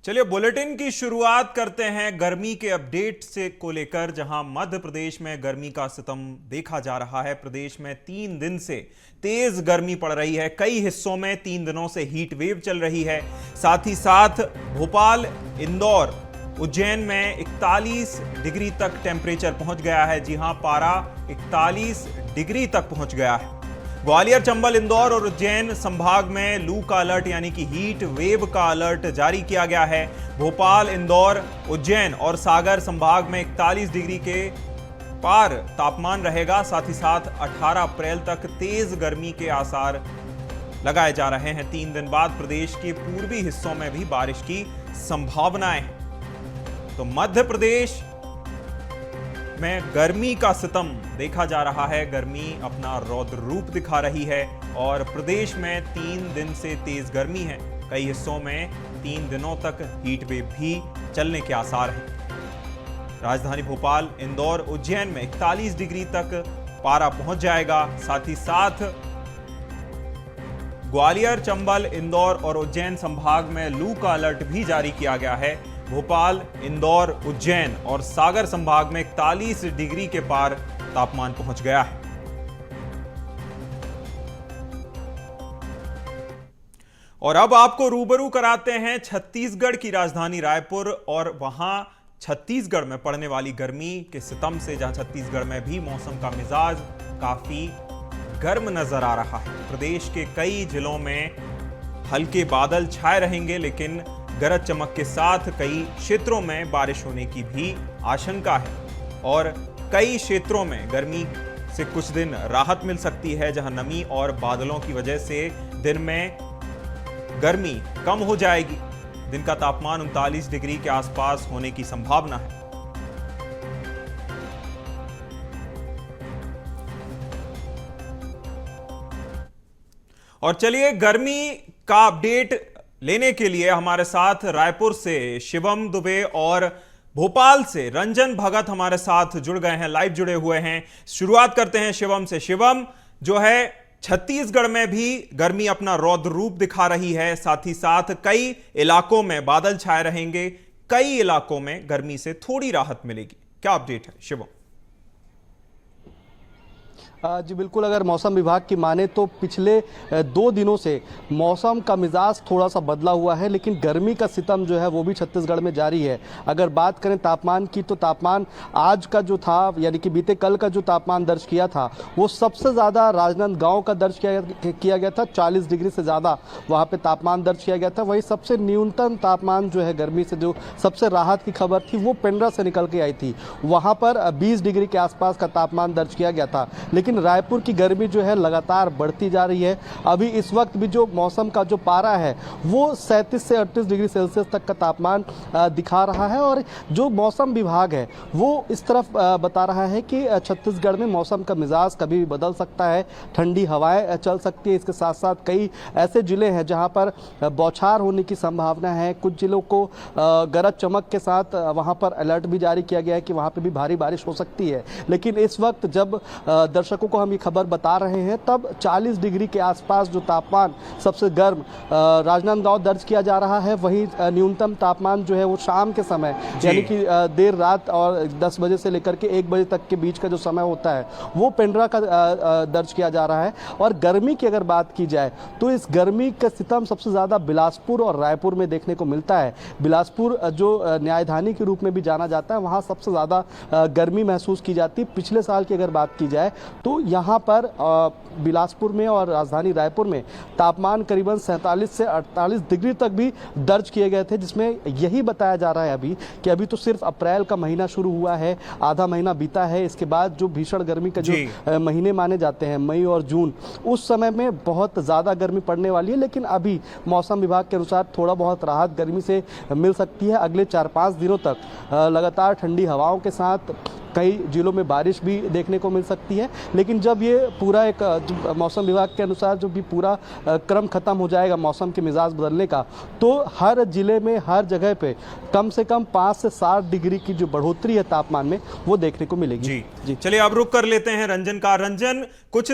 चलिए बुलेटिन की शुरुआत करते हैं गर्मी के अपडेट से को लेकर, जहां मध्य प्रदेश में गर्मी का सितम देखा जा रहा है। प्रदेश में 3 दिन से तेज गर्मी पड़ रही है। कई हिस्सों में 3 दिनों से हीट वेव चल रही है। साथ ही साथ भोपाल, इंदौर, उज्जैन में 41 डिग्री तक टेम्परेचर पहुंच गया है। जी हां, पारा 41 डिग्री तक पहुंच गया है। ग्वालियर, चंबल, इंदौर और उज्जैन संभाग में लू का अलर्ट यानी कि हीट वेव का अलर्ट जारी किया गया है। भोपाल, इंदौर, उज्जैन और सागर संभाग में 41 डिग्री के पार तापमान रहेगा। साथ ही साथ 18 अप्रैल तक तेज गर्मी के आसार लगाए जा रहे हैं। 3 दिन बाद प्रदेश के पूर्वी हिस्सों में भी बारिश की संभावनाएं हैं। तो मध्य प्रदेश में गर्मी का सितम देखा जा रहा है। गर्मी अपना रौद्र रूप दिखा रही है और प्रदेश में 3 दिन से तेज गर्मी है। कई हिस्सों में 3 दिनों तक हीट वेव भी चलने के आसार हैं। राजधानी भोपाल, इंदौर, उज्जैन में 41 डिग्री तक पारा पहुंच जाएगा। साथ ही साथ ग्वालियर, चंबल, इंदौर और उज्जैन संभाग में लू का अलर्ट भी जारी किया गया है। भोपाल, इंदौर, उज्जैन और सागर संभाग में 41 डिग्री के पार तापमान पहुंच गया है। और अब आपको रूबरू कराते हैं छत्तीसगढ़ की राजधानी रायपुर और वहां छत्तीसगढ़ में पड़ने वाली गर्मी के सितम से, जहां छत्तीसगढ़ में भी मौसम का मिजाज काफी गर्म नजर आ रहा है। प्रदेश के कई जिलों में हल्के बादल छाए रहेंगे, लेकिन गरज चमक के साथ कई क्षेत्रों में बारिश होने की भी आशंका है। और कई क्षेत्रों में गर्मी से कुछ दिन राहत मिल सकती है, जहां नमी और बादलों की वजह से दिन में गर्मी कम हो जाएगी। दिन का तापमान 39 डिग्री के आसपास होने की संभावना है। और चलिए गर्मी का अपडेट लेने के लिए हमारे साथ रायपुर से शिवम दुबे और भोपाल से रंजन भगत हमारे साथ जुड़ गए हैं, लाइव जुड़े हुए हैं। शुरुआत करते हैं शिवम से। शिवम, जो है छत्तीसगढ़ में भी गर्मी अपना रौद्र रूप दिखा रही है। साथ ही साथ कई इलाकों में बादल छाए रहेंगे, कई इलाकों में गर्मी से थोड़ी राहत मिलेगी। क्या अपडेट है शिवम? जी बिल्कुल, अगर मौसम विभाग की माने तो पिछले 2 दिनों से मौसम का मिजाज थोड़ा सा बदला हुआ है, लेकिन गर्मी का सितम जो है वो भी छत्तीसगढ़ में जारी है। अगर बात करें तापमान की, तो तापमान आज का जो था यानी कि बीते कल का जो तापमान दर्ज किया था वो सबसे ज़्यादा राजनांदगांव का दर्ज किया गया था। 40 डिग्री से ज़्यादा वहाँ पर तापमान दर्ज किया गया था। वही सबसे न्यूनतम तापमान जो है गर्मी से जो सबसे राहत की खबर थी वो पेंड्रा से निकल के आई थी। वहाँ पर 20 डिग्री के आसपास का तापमान दर्ज किया गया था। लेकिन रायपुर की गर्मी जो है लगातार बढ़ती जा रही है। अभी इस वक्त भी जो मौसम का जो पारा है वो 37 से 38 डिग्री सेल्सियस तक का तापमान दिखा रहा है। और जो मौसम विभाग है वो इस तरफ बता रहा है कि छत्तीसगढ़ में मौसम का मिजाज कभी भी बदल सकता है, ठंडी हवाएं चल सकती है। इसके साथ साथ कई ऐसे जिले हैं जहां पर बौछार होने की संभावना है। कुछ जिलों को गरज चमक के साथ वहां पर अलर्ट भी जारी किया गया है कि वहां पर भी भारी बारिश हो सकती है। लेकिन इस वक्त जब दर्शकों को हम ये खबर बता रहे हैं तब 40 डिग्री के आसपास जो तापमान सबसे गर्म राजनांदगांव दर्ज किया जा रहा है। वही न्यूनतम तापमान जो है वो शाम के समय यानी कि देर रात और 10 बजे से लेकर के 1 बजे तक के बीच का जो समय होता है वो पेंड्रा का दर्ज किया जा रहा है। और गर्मी की अगर बात की जाए तो इस गर्मी का सितम सबसे ज़्यादा बिलासपुर और रायपुर में देखने को मिलता है। बिलासपुर जो न्यायधानी के रूप में भी जाना जाता है, वहाँ सबसे ज़्यादा गर्मी महसूस की जाती है। पिछले साल की अगर बात की जाए तो यहाँ पर बिलासपुर में और राजधानी रायपुर में तापमान करीबन 47 से 48 डिग्री तक भी दर्ज किए गए थे, जिसमें यही बताया जा रहा है अभी कि अभी तो सिर्फ अप्रैल का महीना शुरू हुआ है, आधा महीना बीता है। इसके बाद जो भीषण गर्मी का जो महीने माने जाते हैं मई और जून, उस समय में बहुत ज़्यादा गर्मी पड़ने वाली है। लेकिन अभी मौसम विभाग के अनुसार थोड़ा बहुत राहत गर्मी से मिल सकती है। अगले 4-5 दिनों तक लगातार ठंडी हवाओं के साथ कई जिलों में बारिश भी देखने को मिल सकती है। लेकिन जब ये पूरा एक मौसम विभाग के अनुसार जो भी पूरा क्रम खत्म हो जाएगा मौसम के मिजाज बदलने का, तो हर जिले में हर जगह पे कम से कम 5 से 7 डिग्री की जो बढ़ोतरी है तापमान में वो देखने को मिलेगी। जी चलिए अब रुक कर लेते हैं रंजन का। रंजन, कुछ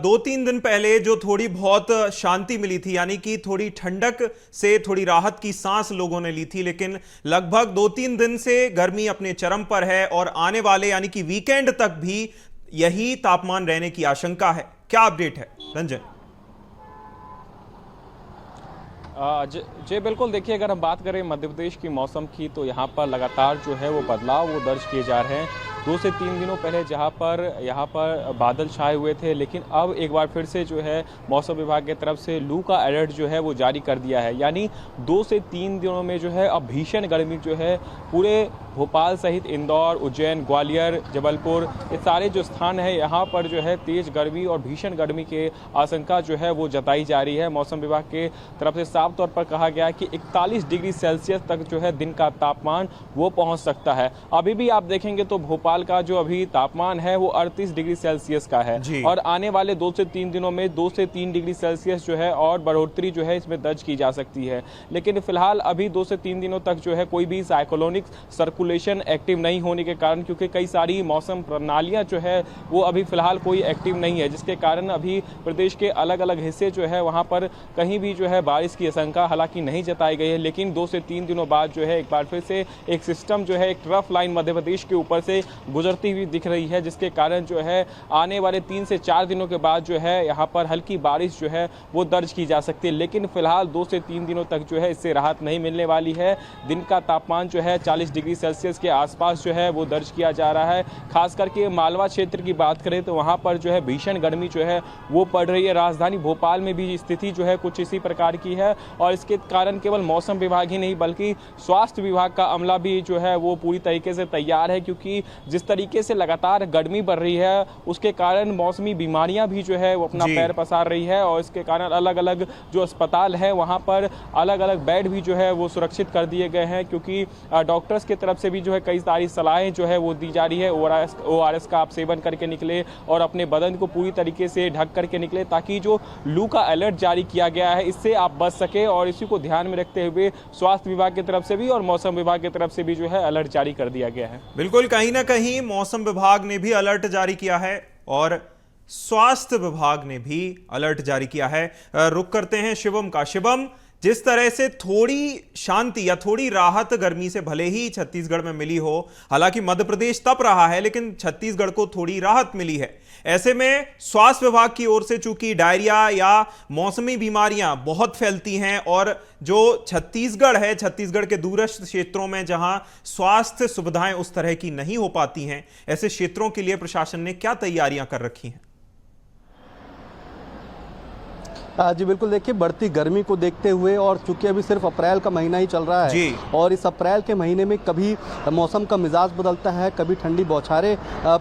2-3 दिन पहले जो थोड़ी बहुत शांति मिली थी, यानी कि थोड़ी ठंडक से थोड़ी राहत की सांस लोगों ने ली थी, लेकिन लगभग 2-3 दिन से गर्मी अपने चरम पर है और आने वाले यानी कि वीकेंड तक भी यही तापमान रहने की आशंका है। क्या अपडेट है रंजन? जी बिल्कुल, देखिए अगर हम बात करें मध्य प्रदेश की मौसम की, तो यहाँ पर लगातार जो है वो बदलाव वो दर्ज किए जा रहे हैं। 2 से 3 दिनों पहले यहाँ पर बादल छाए हुए थे, लेकिन अब एक बार फिर से जो है मौसम विभाग की तरफ से लू का अलर्ट जो है वो जारी कर दिया है। यानी 2 से 3 दिनों में जो है अब भीषण गर्मी जो है पूरे भोपाल सहित इंदौर, उज्जैन, ग्वालियर, जबलपुर, ये सारे जो स्थान है यहाँ पर जो है तेज गर्मी और भीषण गर्मी की आशंका जो है वो जताई जा रही है। मौसम विभाग के तरफ से साफ तौर पर कहा गया है कि 41 डिग्री सेल्सियस तक जो है दिन का तापमान वो पहुँच सकता है। अभी भी आप देखेंगे तो भोपाल का जो अभी तापमान है वो 38 डिग्री सेल्सियस का है और आने वाले 2 से 3 दिनों में 2 से 3 डिग्री सेल्सियस जो है और बढ़ोतरी जो है इसमें दर्ज की जा सकती है। लेकिन फिलहाल अभी 2 से 3 दिनों तक जो है कोई भी साइक्लोनिक सर्कुलेशन एक्टिव नहीं होने के कारण, क्योंकि कई सारी मौसम प्रणालियां जो है वो अभी फिलहाल कोई एक्टिव नहीं है, जिसके कारण अभी प्रदेश के अलग अलग हिस्से जो है वहां पर कहीं भी जो है बारिश की आशंका हालांकि नहीं जताई गई है। लेकिन 2 से 3 दिनों बाद जो है एक बार फिर से एक सिस्टम जो है एक ट्रफ लाइन मध्य प्रदेश के ऊपर से गुजरती हुई दिख रही है, जिसके कारण जो है आने वाले 3 से 4 दिनों के बाद जो है यहाँ पर हल्की बारिश जो है वो दर्ज की जा सकती है। लेकिन फिलहाल 2 से 3 दिनों तक जो है इससे राहत नहीं मिलने वाली है। दिन का तापमान जो है 40 डिग्री सेल्सियस के आसपास जो है वो दर्ज किया जा रहा है। खास करके मालवा क्षेत्र की बात करें तो वहाँ पर जो है भीषण गर्मी जो है वो पड़ रही है। राजधानी भोपाल में भी स्थिति जो है कुछ इसी प्रकार की है और इसके कारण केवल मौसम विभाग ही नहीं बल्कि स्वास्थ्य विभाग का अमला भी जो है वो पूरी तरीके से तैयार है, क्योंकि जिस तरीके से लगातार गर्मी बढ़ रही है उसके कारण मौसमी बीमारियां भी जो है वो अपना पैर पसार रही है और इसके कारण अलग अलग जो अस्पताल है वहां पर अलग अलग बेड भी जो है वो सुरक्षित कर दिए गए हैं, क्योंकि डॉक्टर्स की तरफ से भी जो है कई सारी सलाहें जो है वो दी जा रही है। ORS का आप सेवन करके निकले और अपने बदन को पूरी तरीके से ढक करके निकले, ताकि जो लू का अलर्ट जारी किया गया है इससे आप बच सके। और इसी को ध्यान में रखते हुए स्वास्थ्य विभाग की तरफ से भी और मौसम विभाग की तरफ से भी जो है अलर्ट जारी कर दिया गया है। बिल्कुल, कहीं ना कहीं मौसम विभाग ने भी अलर्ट जारी किया है और स्वास्थ्य विभाग ने भी अलर्ट जारी किया है। रुक करते हैं शिवम का। शिवम, जिस तरह से थोड़ी शांति या थोड़ी राहत गर्मी से भले ही छत्तीसगढ़ में मिली हो, हालांकि मध्य प्रदेश तप रहा है लेकिन छत्तीसगढ़ को थोड़ी राहत मिली है, ऐसे में स्वास्थ्य विभाग की ओर से चूंकि डायरिया या मौसमी बीमारियां बहुत फैलती हैं और जो छत्तीसगढ़ है, छत्तीसगढ़ के दूरस्थ क्षेत्रों में जहां स्वास्थ्य सुविधाएं उस तरह की नहीं हो पाती हैं, ऐसे क्षेत्रों के लिए प्रशासन ने क्या तैयारियां कर रखी हैं? जी बिल्कुल, देखिए बढ़ती गर्मी को देखते हुए और चूंकि अभी सिर्फ अप्रैल का महीना ही चल रहा है और इस अप्रैल के महीने में कभी मौसम का मिजाज बदलता है, कभी ठंडी बौछारें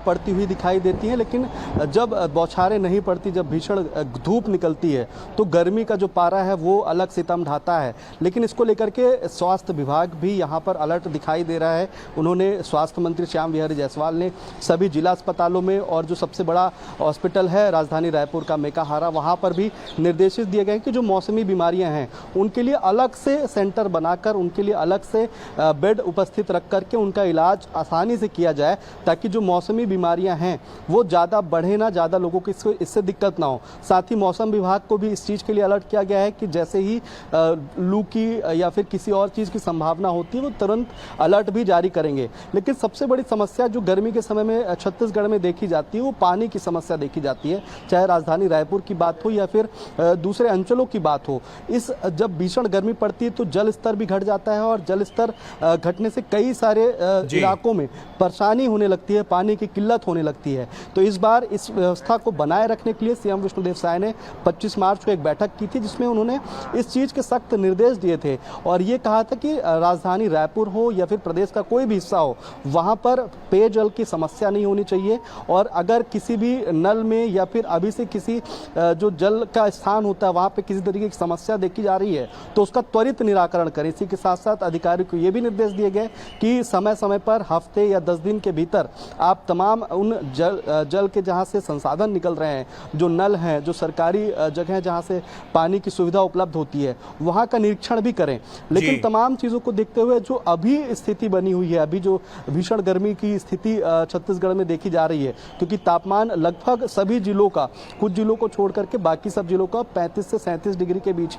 पड़ती हुई दिखाई देती हैं, लेकिन जब बौछारें नहीं पड़ती, जब भीषण धूप निकलती है तो गर्मी का जो पारा है वो अलग सितम ढाता है। लेकिन इसको लेकर के स्वास्थ्य विभाग भी यहाँ पर अलर्ट दिखाई दे रहा है। उन्होंने स्वास्थ्य मंत्री श्याम बिहारी जायसवाल ने सभी जिला अस्पतालों में और जो सबसे बड़ा हॉस्पिटल है राजधानी रायपुर का मेकाहारा, वहाँ पर भी निर्देश दिए गए कि जो मौसमी बीमारियां हैं उनके लिए अलग से सेंटर बनाकर उनके लिए अलग से बेड उपस्थित रख करके उनका इलाज आसानी से किया जाए, ताकि जो मौसमी बीमारियां हैं वो ज़्यादा बढ़े ना, ज़्यादा लोगों को इससे दिक्कत ना हो। साथ ही मौसम विभाग को भी इस चीज़ के लिए अलर्ट किया गया है कि जैसे ही लू की या फिर किसी और चीज़ की संभावना होती है वो तुरंत अलर्ट भी जारी करेंगे। लेकिन सबसे बड़ी समस्या जो गर्मी के समय में छत्तीसगढ़ में देखी जाती है वो पानी की समस्या देखी जाती है, चाहे राजधानी रायपुर की बात हो या फिर दूसरे अंचलों की बात हो। इस जब भीषण गर्मी पड़ती है तो जल स्तर भी घट जाता है और जल स्तर घटने से कई सारे इलाकों में परेशानी होने लगती है, पानी की किल्लत होने लगती है। तो इस बार इस व्यवस्था को बनाए रखने के लिए सीएम विष्णुदेव साय ने 25 मार्च को एक बैठक की थी, जिसमें उन्होंने इस चीज़ के सख्त निर्देश दिए थे और ये कहा था कि राजधानी रायपुर हो या फिर प्रदेश का कोई भी हिस्सा हो, वहाँ पर पेयजल की समस्या नहीं होनी चाहिए और अगर किसी भी नल में या फिर अभी से किसी जो जल का स्थान तापमान होता है वहाँ पे किसी तरीके की समस्या देखी जा रही है तो उसका त्वरित निराकरण करें। इसी के साथ साथ अधिकारियों को ये भी निर्देश दिए गए कि समय समय पर हफ्ते या 10 दिन के भीतर आप तमाम उन जल के जहाँ से संसाधन निकल रहे हैं, जो नल हैं, जो सरकारी जगह हैं जहाँ से पानी की सुविधा उपलब्ध होती है, वहाँ का निरीक्षण भी करें। लेकिन तमाम चीज़ों को देखते हुए जो अभी स्थिति बनी हुई है, अभी जो भीषण गर्मी की स्थिति छत्तीसगढ़ में देखी जा रही है, क्योंकि तापमान लगभग सभी जिलों का, कुछ जिलों को छोड़ करके बाकी सब जिलों का 35 से 37 डिग्री के बीच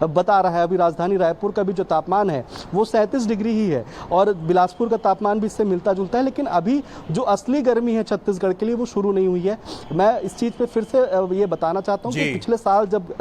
बता रहा है। अभी राजधानी रायपुर का भी जो तापमान है वो 37 डिग्री ही है और बिलासपुर का तापमान भी इससे मिलता जुलता है। लेकिन अभी जो असली गर्मी है छत्तीसगढ़ के लिए वो शुरू नहीं हुई है। मैं इस चीज़ पे फिर से ये बताना चाहता हूँ कि पिछले साल जब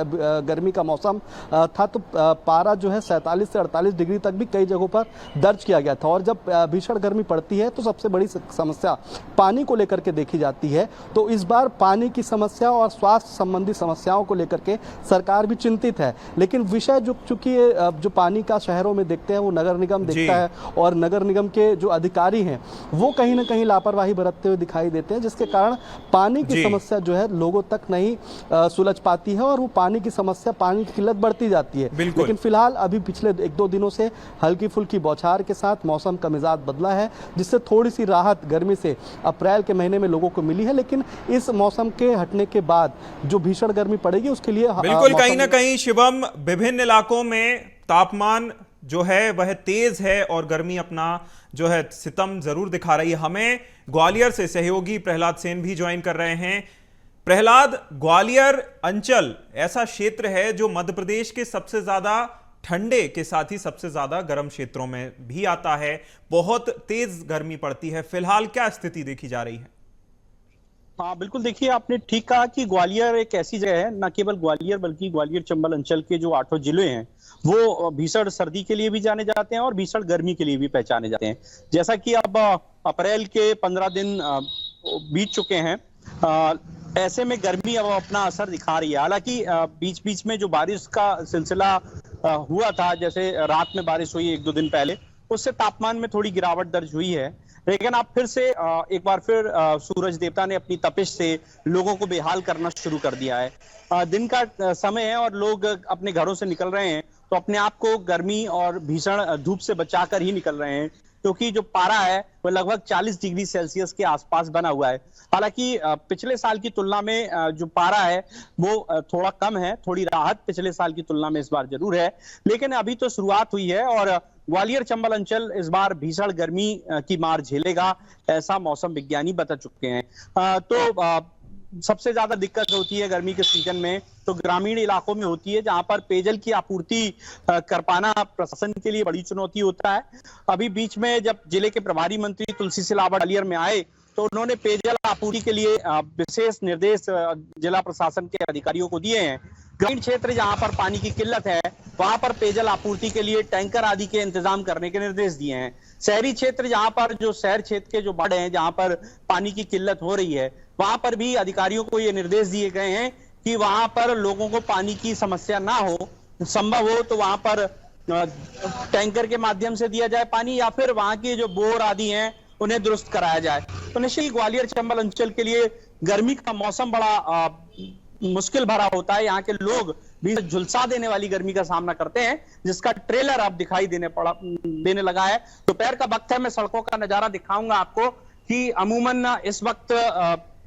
गर्मी का मौसम था तो पारा जो है 47 से 48 डिग्री तक भी कई जगहों पर दर्ज किया गया था। और जब भीषण गर्मी पड़ती है तो सबसे बड़ी समस्या पानी को लेकर के देखी जाती है। तो इस बार पानी की समस्या और स्वास्थ्य संबंधी समस्याओं को लेकर के सरकार भी चिंतित है। लेकिन विषय जो चूंकि जो पानी का शहरों में देखते हैं वो नगर निगम देखता है और नगर निगम के जो अधिकारी हैं वो कहीं ना कहीं लापरवाही बरतते हुए दिखाई देते हैं, जिसके कारण पानी की समस्या जो है लोगों तक नहीं सुलझ पाती है और वो पानी की समस्या, पानी की किल्लत बढ़ती जाती है। लेकिन फिलहाल अभी पिछले 1-2 दिनों से हल्की फुल्की बौछार के साथ मौसम का मिजाज बदला है, जिससे थोड़ी सी राहत गर्मी से अप्रैल के महीने में लोगों को मिली है। लेकिन इस मौसम के हटने के बाद जो भीषण गर्मी पड़ेगी उसके लिए बिल्कुल कहीं ना कहीं शिवम विभिन्न इलाकों में तापमान जो है वह तेज है और गर्मी अपना जो है सितम जरूर दिखा रही है। हमें ग्वालियर से सहयोगी प्रहलाद सेन भी ज्वाइन कर रहे हैं। प्रहलाद, ग्वालियर अंचल ऐसा क्षेत्र है जो मध्य प्रदेश के सबसे ज्यादा ठंडे के साथ ही सबसे ज्यादा गर्म क्षेत्रों में भी आता है। बहुत तेज गर्मी पड़ती है। फिलहाल क्या स्थिति देखी जा रही है? हाँ बिल्कुल, देखिए आपने ठीक कहा कि ग्वालियर एक ऐसी जगह है, न केवल ग्वालियर बल्कि ग्वालियर चंबल अंचल के जो 8 जिले हैं वो भीषण सर्दी के लिए भी जाने जाते हैं और भीषण गर्मी के लिए भी पहचाने जाते हैं। जैसा कि अब अप्रैल के 15 दिन बीत चुके हैं, ऐसे में गर्मी अब अपना असर दिखा रही है। हालांकि बीच बीच में जो बारिश का सिलसिला हुआ था, जैसे रात में बारिश हुई 1-2 दिन पहले, उससे तापमान में थोड़ी गिरावट दर्ज हुई है। लेकिन अब फिर से एक बार फिर सूरज देवता ने अपनी तपिश से लोगों को बेहाल करना शुरू कर दिया है। दिन का समय है और लोग अपने घरों से निकल रहे हैं तो अपने आप को गर्मी और भीषण धूप से बचाकर ही निकल रहे हैं, क्योंकि जो पारा है वो लगभग 40 डिग्री सेल्सियस के आसपास बना हुआ है। हालांकि पिछले साल की तुलना में जो पारा है वो थोड़ा कम है, थोड़ी राहत पिछले साल की तुलना में इस बार जरूर है। लेकिन अभी तो शुरुआत हुई है और ग्वालियर चंबल अंचल इस बार भीषण गर्मी की मार झेलेगा, ऐसा मौसम विज्ञानी बता चुके हैं। सबसे ज्यादा दिक्कत होती है गर्मी के सीजन में तो ग्रामीण इलाकों में होती है, जहां पर पेयजल की आपूर्ति कर पाना प्रशासन के लिए बड़ी चुनौती होता है। अभी बीच में जब जिले के प्रभारी मंत्री तुलसी सिलावट ग्वालियर में आए तो उन्होंने पेयजल आपूर्ति के लिए विशेष निर्देश जिला प्रशासन के अधिकारियों को दिए हैं। ग्रामीण क्षेत्र जहां पर पानी की किल्लत है वहां पर पेयजल आपूर्ति के लिए टैंकर आदि के इंतजाम करने के निर्देश दिए हैं। शहरी क्षेत्र जहां पर जो शहर क्षेत्र के जो बाढ़ हैं, जहां पर पानी की किल्लत हो रही है, वहां पर भी अधिकारियों को ये निर्देश दिए गए हैं कि वहां पर लोगों को पानी की समस्या ना हो, संभव हो तो वहां पर टैंकर के माध्यम से दिया जाए पानी, या फिर वहां के जो बोर आदि हैं उन्हें दुरुस्त कराया जाए। तो निश्चित ही ग्वालियर चंबल अंचल के लिए गर्मी का मौसम बड़ा मुश्किल भरा होता है। यहाँ के लोग भी झुलसा देने वाली गर्मी का सामना करते हैं, जिसका ट्रेलर अब दिखाई देने लगा है। दोपहर का वक्त है, मैं सड़कों का नजारा दिखाऊंगा आपको कि अमूमन इस वक्त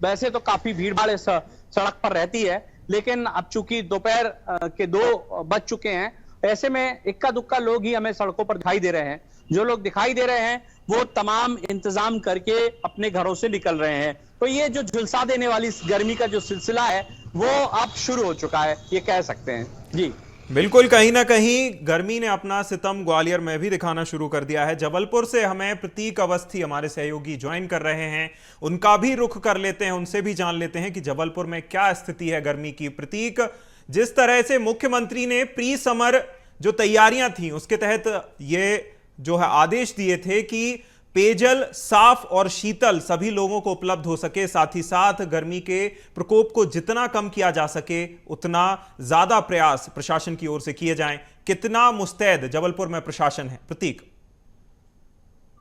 वैसे तो काफी भीड़ भाड़ इस सड़क पर रहती है, लेकिन अब चूंकि दोपहर के 2 बज चुके हैं, ऐसे में इक्का दुक्का लोग ही हमें सड़कों पर दिखाई दे रहे हैं। जो लोग दिखाई दे रहे हैं वो तमाम इंतजाम करके अपने घरों से निकल रहे हैं। तो ये जो झुलसा देने वाली गर्मी का जो सिलसिला है वो अब शुरू हो चुका है, ये कह सकते हैं। जी बिल्कुल, कहीं ना कहीं गर्मी ने अपना सितम ग्वालियर में भी दिखाना शुरू कर दिया है। जबलपुर से हमें प्रतीक अवस्थी हमारे सहयोगी ज्वाइन कर रहे हैं, उनका भी रुख कर लेते हैं, उनसे भी जान लेते हैं कि जबलपुर में क्या स्थिति है गर्मी की। प्रतीक, जिस तरह से मुख्यमंत्री ने प्री समर जो तैयारियां थी उसके तहत ये जो है आदेश दिए थे कि पेयजल साफ और शीतल सभी लोगों को उपलब्ध हो सके, साथ ही साथ गर्मी के प्रकोप को जितना कम किया जा सके उतना ज्यादा प्रयास प्रशासन की ओर से किए जाएं। कितना मुस्तैद जबलपुर में प्रशासन है? प्रतीक।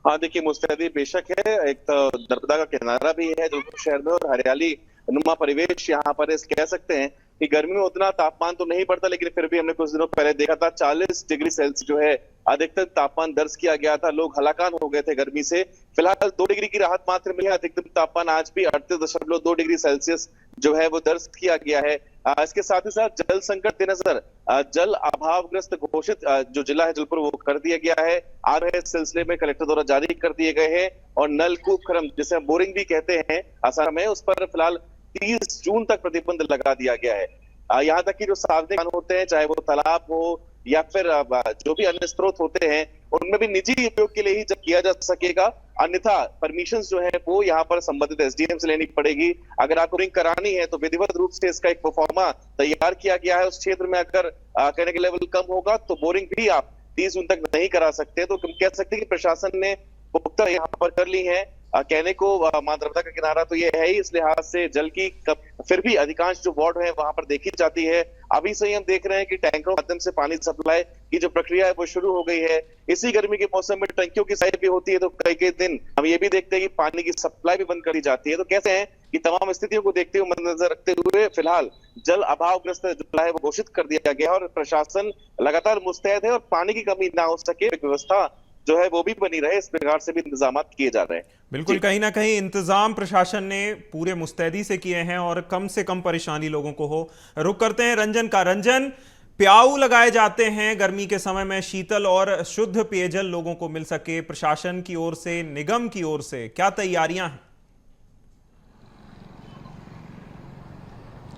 हाँ देखिए, मुस्तैदी बेशक है। एक तो नर्मदा का किनारा भी है जबलपुर शहर में और हरियाली नुमा परिवेश यहाँ पर कह सकते हैं कि गर्मी में उतना तापमान तो नहीं बढ़ता, लेकिन फिर भी हमने कुछ दिनों पहले देखा था 40 डिग्री सेल्सियस जो है अधिकतम तापमान दर्ज किया गया था। लोग हलाकान हो गए थे गर्मी से। फिलहाल 2 डिग्री की राहत मात्र मिली है। अधिकतम तापमान आज भी 38.2 डिग्री सेल्सियस जो है वो दर्ज किया गया है। इसके साथ ही साथ जल संकट के नजर जल अभावग्रस्त घोषित जो जिला है जलपुर वो कर दिया गया है। आ रहे सिलसिले में कलेक्टर द्वारा जारी कर दिए गए हैं और नलकूप खनन जिसे हम बोरिंग भी कहते हैं असम में, उस पर फिलहाल 30 जून तक प्रतिबंध लगा दिया गया है। यहाँ तक कि जो सार्वजनिक स्थान होते हैं, चाहे वो तालाब हो या फिर जो भी अन्य स्रोत होते हैं, उनमें भी निजी उपयोग के लिए ही जब किया जा सकेगा। अन्यथा परमिशन जो है वो यहाँ पर संबंधित एसडीएम से लेनी पड़ेगी। अगर आपको रिंग करानी है तो विधिवत रूप से इसका एक प्रोफार्मा तैयार किया गया है। उस क्षेत्र में अगर कहने के लेवल कम होगा तो बोरिंग भी आप 30 जून तक नहीं करा सकते। तो कह सकते हैं कि प्रशासन ने पुख्ता यहाँ पर कर ली है। कहने को मां नर्मदा का किनारा तो ये है ही, इस लिहाज से जल की फिर भी अधिकांश जो वार्ड है वहां पर देखी जाती है। अभी से ही हम देख रहे हैं कि टैंकरों के माध्यम से पानी सप्लाई की जो प्रक्रिया है वो शुरू हो गई है। इसी गर्मी के मौसम में टंकियों की सफाई भी होती है, तो कई दिन हम ये भी देखते हैं कि पानी की सप्लाई भी बंद कर दी जाती है। तो कैसे हैं कि तमाम स्थितियों को देखते हुए मद्देनजर रखते हुए फिलहाल जल अभावग्रस्त जिला है वो घोषित कर दिया गया और प्रशासन लगातार मुस्तैद है और पानी की कमी ना हो सके व्यवस्था जो है वो भी बनी रहे, इस प्रकार से भी इंतजाम किए जा रहे हैं। बिल्कुल, कहीं ना कहीं इंतजाम प्रशासन ने पूरे मुस्तैदी से किए हैं और कम से कम परेशानी लोगों को हो। रुक करते हैं रंजन का। रंजन, प्याऊ लगाए जाते हैं गर्मी के समय में, शीतल और शुद्ध पेयजल लोगों को मिल सके, प्रशासन की ओर से, निगम की ओर से क्या तैयारियां हैं?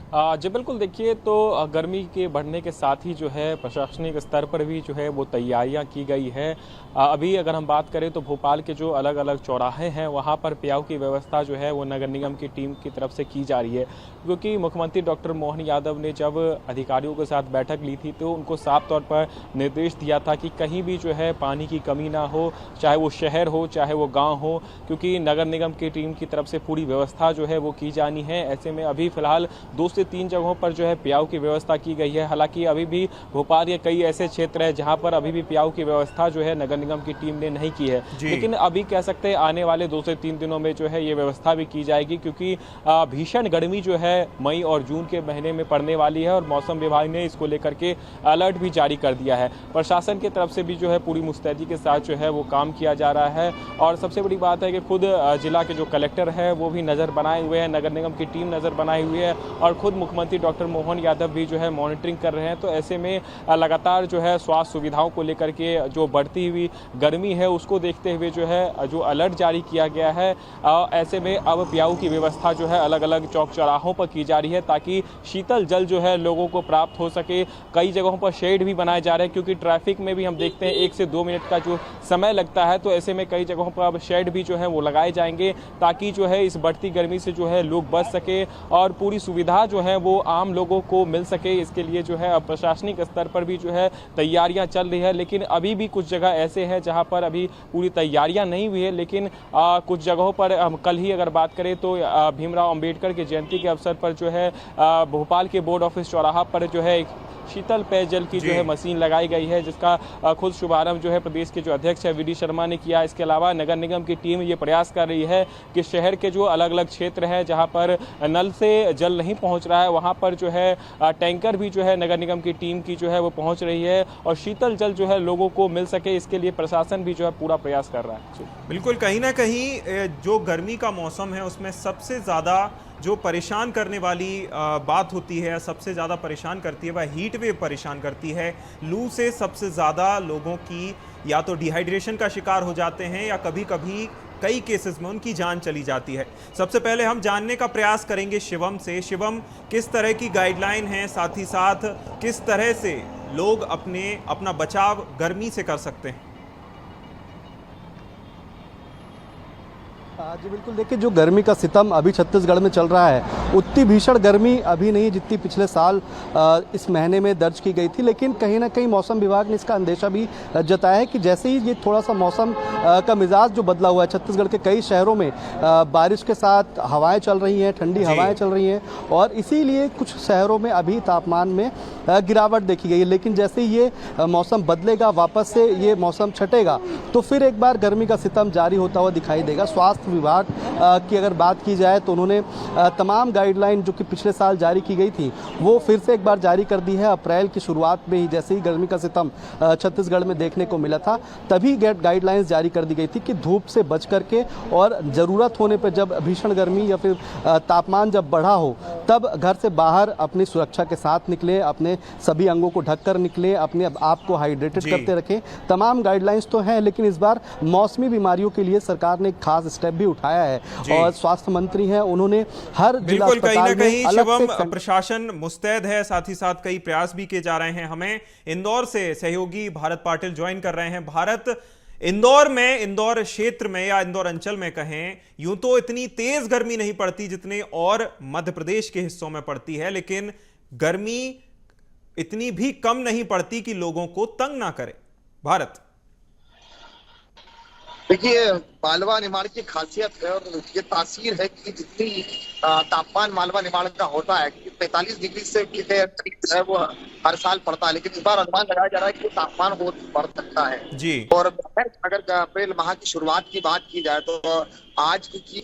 जी बिल्कुल, देखिए तो गर्मी के बढ़ने के साथ ही जो है प्रशासनिक स्तर पर भी जो है वो तैयारियां की गई है। अभी अगर हम बात करें तो भोपाल के जो अलग अलग चौराहे हैं वहां पर प्याऊ की व्यवस्था जो है वो नगर निगम की टीम की तरफ से की जा रही है, क्योंकि मुख्यमंत्री डॉक्टर मोहन यादव ने जब अधिकारियों के साथ बैठक ली थी तो उनको साफ तौर पर निर्देश दिया था कि कहीं भी जो है पानी की कमी ना हो, चाहे वो शहर हो चाहे वो गाँव हो, क्योंकि नगर निगम की टीम की तरफ से पूरी व्यवस्था जो है वो की जानी है। ऐसे में अभी फिलहाल 2 से 3 जगहों पर जो है प्याऊ की व्यवस्था की गई है। हालांकि अभी भी भोपाल के कई ऐसे क्षेत्र हैं जहां पर अभी भी प्याऊ की व्यवस्था जो है नगर निगम की टीम ने नहीं की है, लेकिन अभी कह सकते हैं आने वाले 2 से 3 दिनों में जो है ये व्यवस्था भी की जाएगी, क्योंकि भीषण गर्मी जो है मई और जून के महीने में पड़ने वाली है और मौसम विभाग ने इसको लेकर के अलर्ट भी जारी कर दिया है। प्रशासन की तरफ से भी जो है पूरी मुस्तैदी के साथ जो है वो काम किया जा रहा है और सबसे बड़ी बात है कि खुद जिला के जो कलेक्टर है वो भी नजर बनाए हुए हैं, नगर निगम की टीम नजर बनाई हुई है और खुद मुख्यमंत्री डॉक्टर मोहन यादव भी जो है मॉनिटरिंग कर रहे हैं। तो ऐसे में लगातार जो है स्वास्थ्य सुविधाओं को लेकर के जो बढ़ती हुई गर्मी है उसको देखते हुए जो है जो अलर्ट जारी किया गया है। ऐसे में अब प्याऊ की व्यवस्था जो है अलग अलग चौक चौराहों पर की जा रही है ताकि शीतल जल जो है लोगों को प्राप्त हो सके। कई जगहों पर शेड भी बनाए जा रहे हैं, क्योंकि ट्रैफिक में भी हम देखते हैं 1 से 2 मिनट का जो समय लगता है, तो ऐसे में कई जगहों पर अब शेड भी जो है वो लगाए जाएंगे ताकि जो है इस बढ़ती गर्मी से जो है लोग बच सके और पूरी सुविधा जो है वो आम लोगों को मिल सके। इसके लिए जो है प्रशासनिक स्तर पर भी जो है तैयारियां चल रही है, लेकिन अभी भी कुछ जगह ऐसे हैं जहां पर अभी पूरी तैयारियां नहीं हुई है। लेकिन कुछ जगहों पर हम कल ही अगर बात करें तो भीमराव अंबेडकर की जयंती के अवसर पर जो है भोपाल के बोर्ड ऑफिस चौराहा पर जो है शीतल पेयजल की जो है मशीन लगाई गई है, जिसका खुद शुभारंभ जो है प्रदेश के जो अध्यक्ष है वीडी शर्मा ने किया। इसके अलावा नगर निगम की टीम ये प्रयास कर रही है कि शहर के जो अलग अलग क्षेत्र हैं जहां पर नल से जल नहीं पहुंच रहा है वहां पर जो है टैंकर भी जो है नगर निगम की टीम की जो है वो पहुंच रही है और शीतल जल जो है लोगों को मिल सके, इसके लिए प्रशासन भी जो है पूरा प्रयास कर रहा है। बिल्कुल, कहीं ना कहीं जो गर्मी का मौसम है उसमें सबसे ज़्यादा जो परेशान करने वाली बात होती है, सबसे ज़्यादा परेशान करती है वह हीट वेव परेशान करती है। लू से सबसे ज़्यादा लोगों की या तो डिहाइड्रेशन का शिकार हो जाते हैं या कभी कभी कई केसेस में उनकी जान चली जाती है। सबसे पहले हम जानने का प्रयास करेंगे शिवम से। शिवम, किस तरह की गाइडलाइन है, साथ ही साथ किस तरह से लोग अपना बचाव गर्मी से कर सकते हैं? जी बिल्कुल, देखिए जो गर्मी का सितम अभी छत्तीसगढ़ में चल रहा है उतनी भीषण गर्मी अभी नहीं जितनी पिछले साल इस महीने में दर्ज की गई थी, लेकिन कहीं ना कहीं मौसम विभाग ने इसका अंदेशा भी जताया है कि जैसे ही ये थोड़ा सा मौसम का मिजाज जो बदला हुआ है, छत्तीसगढ़ के कई शहरों में बारिश के साथ हवाएं चल रही हैं, ठंडी हवाएं चल रही हैं और इसीलिए कुछ शहरों में अभी तापमान में गिरावट देखी गई है। लेकिन जैसे ही ये मौसम बदलेगा, वापस से ये मौसम छटेगा तो फिर एक बार गर्मी का सितम जारी होता हुआ दिखाई देगा। स्वास्थ्य स्वास्थ्य विभाग की अगर बात की जाए तो उन्होंने तमाम गाइडलाइन जो कि पिछले साल जारी की गई थी वो फिर से एक बार जारी कर दी है। अप्रैल की शुरुआत में ही जैसे ही गर्मी का सितम छत्तीसगढ़ में देखने को मिला था तभी गाइडलाइंस जारी कर दी गई थी कि धूप से बच करके और ज़रूरत होने पर जब भीषण गर्मी या फिर तापमान जब बढ़ा हो तब घर से बाहर अपनी सुरक्षा के साथ निकले, अपने सभी अंगों को ढककर निकले, अपने आप को हाइड्रेटेड करते रखें। तमाम गाइडलाइंस तो हैं, लेकिन इस बार मौसमी बीमारियों के लिए सरकार ने एक खास स्टेप भी उठाया है और स्वास्थ्य मंत्री हैं उन्होंने हर जिला अस्पताल में अलग से प्रशासन मुस्तैद है, साथ ही साथ कई प्रयास भी किए जा रहे हैं। हमें इंदौर से सहयोगी भारत पाटिल ज्वाइन कर रहे हैं। भारत, इंदौर क्षेत्र में या इंदौर अंचल में कहें यूं तो इतनी तेज गर्मी नहीं पड़ती जितने और मध्य प्रदेश के हिस्सों में पड़ती है, लेकिन गर्मी इतनी भी कम नहीं पड़ती कि लोगों को तंग ना करे। भारत, देखिए, मालवा निमाड़ की खासियत है और ये तासीर है कि जितनी तापमान मालवा निमाड़ का होता है कि 45 डिग्री से है वो हर साल पड़ता है, लेकिन इस बार अनुमान लगाया जा रहा है कि तापमान बहुत बढ़ सकता है जी। और अगर अप्रैल माह की शुरुआत की बात की जाए तो आज की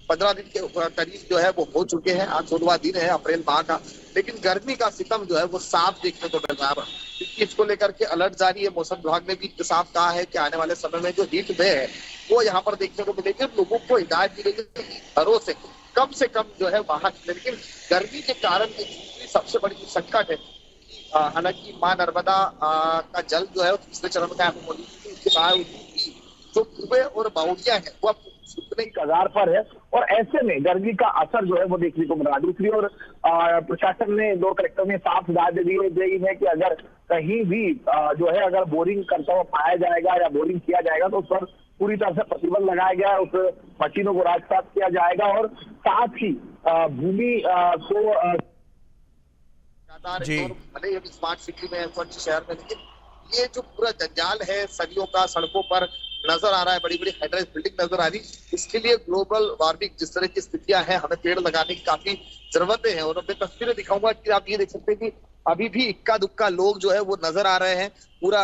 15 दिन के करीब जो है वो हो चुके हैं। आज 16वां दिन है अप्रैल माह का, लेकिन गर्मी का सितम जो है वो साफ देखने को मिल रहा है, क्योंकि इसको लेकर के अलर्ट जारी है। मौसम विभाग ने भी साफ कहा है कि आने वाले समय में जो हीट वेव है वो यहाँ पर देखने को मिलेगी। लोगों को हिदायत दी गई है कि घरों से कम जो है बाहर, लेकिन गर्मी के कारण सबसे बड़ी संकट है। हालांकि माँ नर्मदा का जल जो है तीसरे चरण में आपको उसके बाद जो कुएं और बाउंडियां हैं वो अब सूखने की कगार पर है और ऐसे में गर्मी का असर जो है वो देखने को मिल रहा है। दूसरी ओर प्रशासन ने, दो कलेक्टर ने साफ हिदायत दी है कि अगर कहीं भी जो है अगर बोरिंग करता हुआ पाया जाएगा या बोरिंग किया जाएगा तो उस पर पूरी तरह से प्रतिबंध लगाया गया है, उस मशीनों को राजपात किया जाएगा और साथ ही भूमि को भले ही स्मार्ट सिटी में, स्वच्छ शहर में, लेकिन ये जो पूरा जंजाल है सदियों का सड़कों पर नजर आ रहा है, बड़ी बड़ी हाइड्राइज बिल्डिंग नजर आ रही, इसके लिए ग्लोबल वार्मिंग जिस तरह की स्थितियां हैं हमें पेड़ लगाने की काफी जरूरतें हैं। और मैं तस्वीरें दिखाऊंगा कि आप ये देख सकते हैं कि अभी भी इक्का दुक्का लोग जो है वो नजर आ रहे हैं। पूरा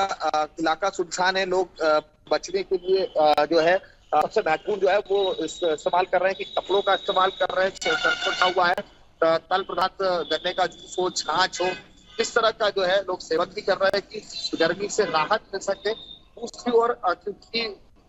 इलाका सुनसान है। लोग बचने के लिए जो है सबसे महत्वपूर्ण जो है वो इस्तेमाल कर रहे हैं कि कपड़ों का इस्तेमाल कर रहे हैं। हुआ है तल पदार्थ, गन्ने का जूस हो, छाछ हो, इस तरह का जो है लोग सेवन भी कर रहे हैं कि गर्मी से राहत मिल सके। दूसरी ओर क्योंकि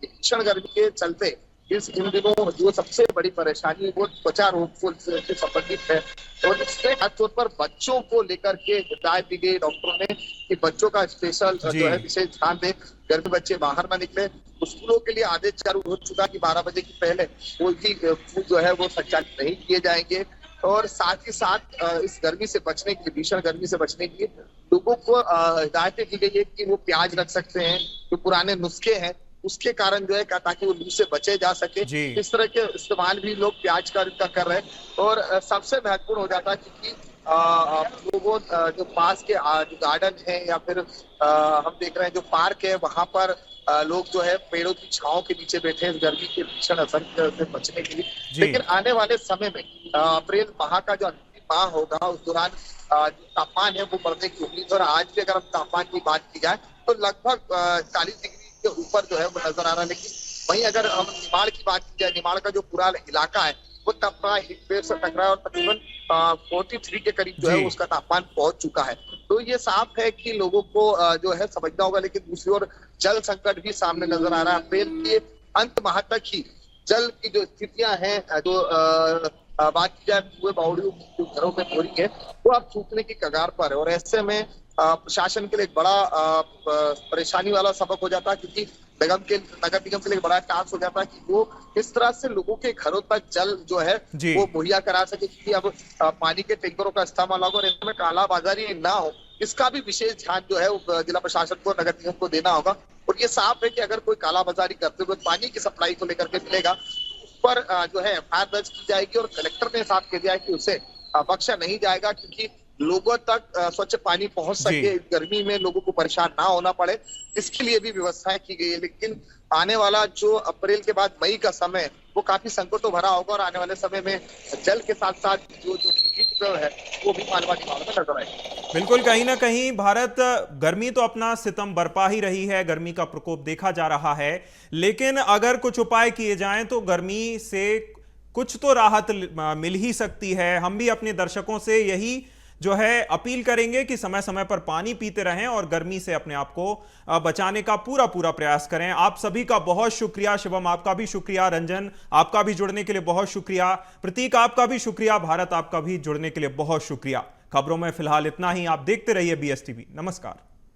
भीषण गर्मी के चलते इन दिनों जो सबसे बड़ी परेशानी वो त्वचा रोग से संबंधित है और इसके खासतौर पर बच्चों को लेकर के हिदायत दी गई डॉक्टरों ने कि बच्चों का स्पेशल जो है विशेष ध्यान दें, गर्मी बच्चे बाहर ना निकले। स्कूलों के लिए आदेश चालू हो चुका कि 12 बजे के पहले कोई भी फूड जो है वो संचालित नहीं किए जाएंगे और साथ ही साथ इस गर्मी से बचने के लिए, भीषण गर्मी से बचने के लिए लोगों को हिदायतें दी गई है कि वो प्याज रख सकते हैं, जो पुराने नुस्खे हैं उसके कारण जो है ताकि वो लू से बचे जा सके। इस तरह के इस्तेमाल भी लोग प्याज का कर रहे हैं। और सबसे महत्वपूर्ण हो जाता है क्योंकि लोगों जो पास के जो गार्डन है या फिर हम देख रहे हैं जो पार्क है वहां पर लोग जो है पेड़ों की छांव के नीचे बैठे हैं गर्मी के भीषण असर से बचने के लिए। लेकिन आने वाले समय में अप्रैल माह का जो अंतिम माह होगा उस दौरान तापमान है वो बढ़ने की उम्मीद। और आज भी अगर हम तापमान की बात की जाए तो लगभग 40 डिग्री के ऊपर जो है वो नजर आ रहा है। लेकिन वहीं अगर हम निमाड़ की बात की जाए, निमाड़ का जो पूरा इलाका है वो तापमान हीट वेव से टकरा है और तकरीबन 43 के करीब जो है उसका तापमान पहुंच चुका है। तो ये साफ है कि लोगों को जो है समझना होगा। लेकिन दूसरी ओर जल संकट भी सामने नजर आ रहा है। अप्रैल के अंत माह तक ही जल की जो स्थितियां हैं, जो बात की जाए कुएं बावड़ियों जो घरों में हो रही है वो अब सूखने की कगार पर है। और ऐसे में प्रशासन के लिए एक बड़ा परेशानी वाला सबक हो जाता है, क्योंकि नगर निगम के लिए बड़ा टास्क हो जाता है कि वो इस तरह से लोगों के घरों तक जल जो है वो मुहैया करा सके कि अब पानी के टैंकरों का इस्तेमाल होगा और इसमें कालाबाजारी ना हो। इसका भी विशेष ध्यान जो है वो जिला प्रशासन को, नगर निगम को देना होगा। और ये साफ है कि अगर कोई कालाबाजारी करते हुए पानी की सप्लाई को लेकर के मिलेगा उस पर जो है एफआईआर दर्ज की जाएगी और कलेक्टर ने साफ कह दिया है कि उसे बख्शा नहीं जाएगा, क्योंकि लोगों तक स्वच्छ पानी पहुंच सके, गर्मी में लोगों को परेशान ना होना पड़े, इसके लिए भी व्यवस्थाएं की गई है। लेकिन आने वाला जो अप्रैल के बाद मई का समय वो काफी संकटों भरा होगा और आने वाले समय में जल के साथ साथ जो जो है वो भी मालवा निभाव में नजर आएगी। बिल्कुल, कहीं ना कहीं भारत गर्मी तो अपना सितम बरपा ही रही है, गर्मी का प्रकोप देखा जा रहा है, लेकिन अगर कुछ उपाय किए जाएं तो गर्मी से कुछ तो राहत मिल ही सकती है। हम भी अपने दर्शकों से यही जो है अपील करेंगे कि समय समय पर पानी पीते रहें और गर्मी से अपने आप को बचाने का पूरा प्रयास करें। आप सभी का बहुत शुक्रिया। शिवम, आपका भी शुक्रिया। रंजन, आपका भी जुड़ने के लिए बहुत शुक्रिया। प्रतीक, आपका भी शुक्रिया। भारत, आपका भी जुड़ने के लिए बहुत शुक्रिया। खबरों में फिलहाल इतना ही। आप देखते रहिए BSTV। नमस्कार।